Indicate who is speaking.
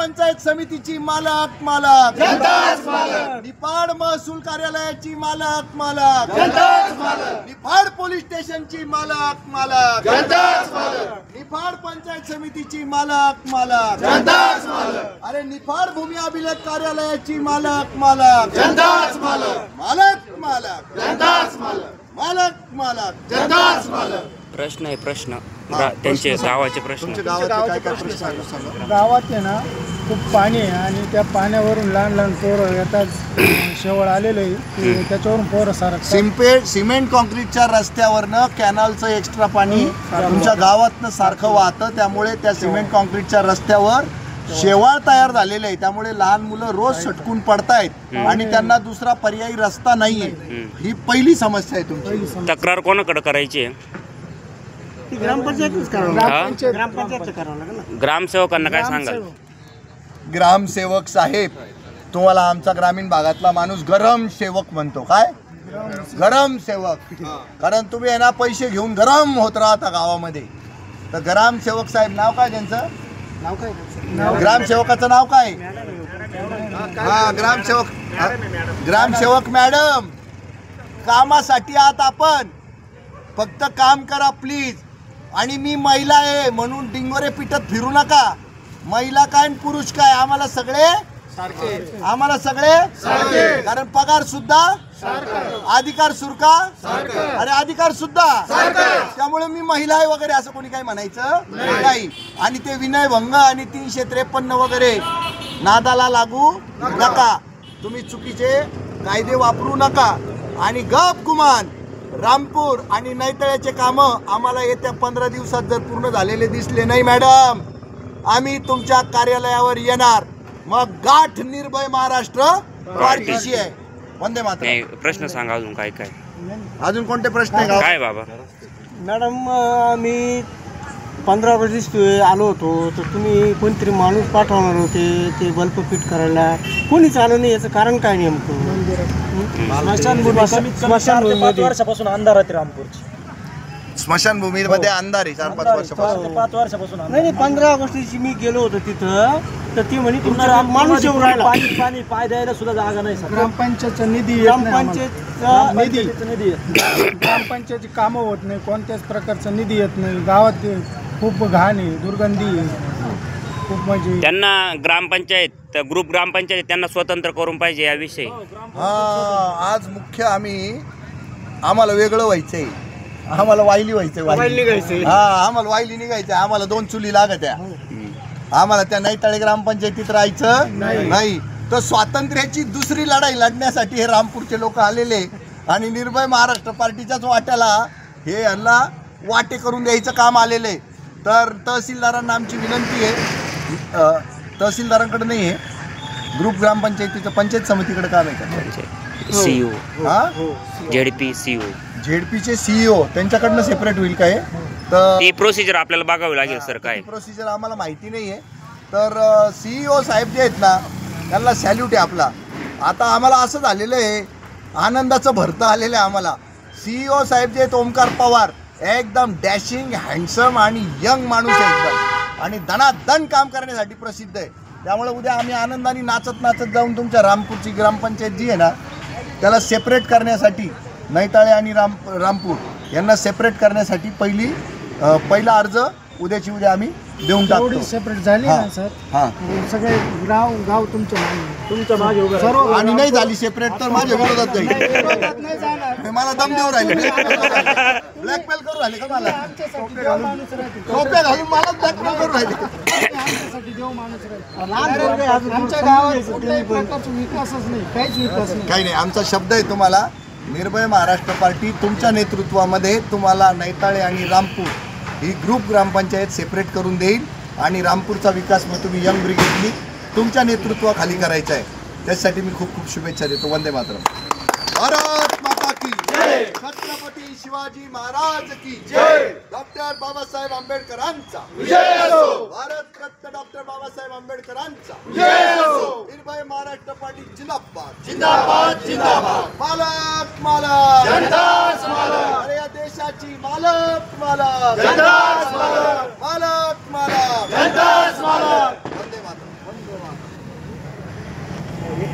Speaker 1: पंचायत समितीची मालक मालक निफाड महसूल कार्यालयाची मालक मालक निफाड पोलीस स्टेशनची मालक मालक निफाड पंचायत समितीची मालक मालक अरे निफाड भूमी अभिलेख कार्यालयाची मालक मालक मालक मालक मालक मालक
Speaker 2: प्रश्न आहे प्रश्न त्यांचे गावाचे प्रश्न
Speaker 3: गावात आहे ना खूप पाणी आहे आणि त्या पाण्यावरून लहान लहान पोरं येतात शेवळ आलेलं आहे त्याच्यावरून पोरं सारखं
Speaker 1: सिमेंट कॉन्क्रीटच्या रस्त्यावरनं कॅनलचं एक्स्ट्रा पाणी तुमच्या गावातनं सारखं वाहतं त्यामुळे त्या सिमेंट कॉन्क्रीटच्या रस्त्यावर शेवाळ तयार झालेले आहे त्यामुळे लहान मुलं रोज सटकून पडतायत आणि त्यांना दुसरा पर्यायी रस्ता नाहीये ही पहिली समस्या आहे तुमची
Speaker 2: तक्रार कोणाकडे करायची आहे ग्रामसेवकांना काय सांगाल
Speaker 1: ग्रामसेवक साहेब तुम्हाला आमचा ग्रामीण भागातला माणूस गरम सेवक म्हणतो काय गरम सेवक कारण तुम्ही आहे ना पैसे घेऊन गरम होत राहता गावामध्ये तर ग्रामसेवक साहेब नाव काय त्यांचं नाव काय ग्रामसेवकाचं नाव काय हा ग्रामसेवक मॅडम कामासाठी आहात आपण फक्त काम करा प्लीज आणि मी महिला आहे म्हणून डिंगोरे पिटत फिरू नका महिला काय पुरुष काय आम्हाला सगळे कारण पगार सुद्धा अधिकार सुरका अरे अधिकार सुद्धा त्यामुळे मी महिला आहे वगैरे असं कोणी काही म्हणायचं नाही आणि ते विनयभंग आणि 353 वगैरे नादाला लागू नका तुम्ही चुकीचे कायदे वापरू नका आणि गप गुमान रामपूर आणि नैतळ्याचे कामं आम्हाला येत्या 15 दिवसात जर पूर्ण झालेले दिसले नाही मॅडम आम्ही तुमच्या कार्यालयावर येणार मग गाठ निर्भय महाराष्ट्र पार्टीशी आहे वंदे मातरम
Speaker 2: प्रश्न सांगा अजून काय काय
Speaker 1: अजून कोणते प्रश्न आहे
Speaker 2: काय बाबा
Speaker 3: मॅडम मी 15 ऑगस्ट आलो होतो तर तुम्ही कोणतरी माणूस पाठवणार होते ते बल्ब फिट करायला कोणीच आलं नाही याचं कारण काय नेमकं
Speaker 4: वर्षापासून अंधार आहे रामपूरची
Speaker 1: स्मशानभूमीमध्ये अंधार आहे 4-5 वर्षापासून
Speaker 4: 5 वर्षापासून
Speaker 3: नाही 15 ऑगस्टची मी गेलो होतो तिथं तर ती म्हणे तुमचा माणूस येऊन राहिला
Speaker 4: पाणी पाय द्यायला सुद्धा जागा नाही
Speaker 3: ग्रामपंचायतचा निधी ग्रामपंचायतची कामं होत नाही कोणत्याच प्रकारचा निधी येत नाही गावात खूप घाण आहे दुर्गंधी आहे खूप म्हणजे
Speaker 2: त्यांना ग्रामपंचायत ग्रुप ग्रामपंचायत त्यांना स्वतंत्र करून पाहिजे याविषयी
Speaker 1: आज मुख्य आम्हाला वेगळं व्हायचंय आम्हाला वायली व्हायचंय आम्हाला वायली निघायचंय आम्हाला 2 चुली लागत आहे आम्हाला त्या नैताळे ग्रामपंचायतीत राहायचं नाही तर स्वातंत्र्याची दुसरी लढाई लढण्यासाठी हे रामपूरचे लोक आलेले आणि निर्भय महाराष्ट्र पार्टीच्याच वाट्याला हे यांना वाटे करून द्यायचं काम आलेले तर तहसीलदारांना आमची विनंती आहे तहसीलदारांकडे नाही आहे ग्रुप ग्रामपंचायतीचं पंचायत समितीकडे काम आहे
Speaker 2: सीईओ
Speaker 1: झेडपीचे सीईओ त्यांच्याकडनं सेपरेट होईल काय तर
Speaker 2: ही प्रोसिजर आपल्याला बघावी लागेल सर काय
Speaker 1: प्रोसिजर आम्हाला माहिती नाही आहे तर सीईओ साहेब जे आहेत ना त्यांना सॅल्यूट आहे आपला आता आम्हाला असं झालेलं आहे आनंदाचं भरतं आलेलं आहे आम्हाला सीईओ साहेब जे आहेत ओमकार पवार एकदम डॅशिंग हँडसम आणि यंग माणूस आहे एकदम आणि दणादण काम करण्यासाठी प्रसिद्ध आहे त्यामुळे उद्या आम्ही आनंदाने नाचत जाऊन तुमच्या रामपूरची ग्रामपंचायत जी आहे ना त्याला सेपरेट करण्यासाठी नैताळे आणि रामपूर यांना सेपरेट करण्यासाठी पहिला अर्ज उद्याची उद्या आम्ही देऊन टाकतो
Speaker 3: सेपरेट झाली ना सर सगळे गाव तुमच्या मागे सर्व
Speaker 1: आणि नाही झाली सेपरेट तर माझ्या विरोधात जाईल मला दम देऊ राहिले ब्लॅकमेल करू राहिले का मला टोप्या घालून मला ब्लॅकमेल करू राहिले
Speaker 3: आमच्या गावात विकासच नाही काहीच विकास नाही
Speaker 1: काही नाही आमचा शब्द आहे तुम्हाला निर्भय महाराष्ट्र पार्टी तुमच्या नेतृत्वामध्ये तुम्हाला नैताळे आणि रामपूर ही ग्रुप ग्रामपंचायत सेपरेट करून देईल आणि रामपूरचा विकास मग तुम्ही यंग ब्रिगेडनी तुमच्या नेतृत्वाखाली करायचा आहे त्यासाठी मी खूप खूप शुभेच्छा देतो वंदे मातरम भारत माता की जय छत्रपती शिवाजी महाराज की जय डॉक्टर बाबासाहेब आंबेडकरांचा विजय असो भारत रत्न डॉक्टर बाबासाहेब आंबेडकरांचा विजय असो निर्भय महाराष्ट्र पार्टी जिंदाबाद मालक जनता मालक अरे या देशाची मालक जनता मालक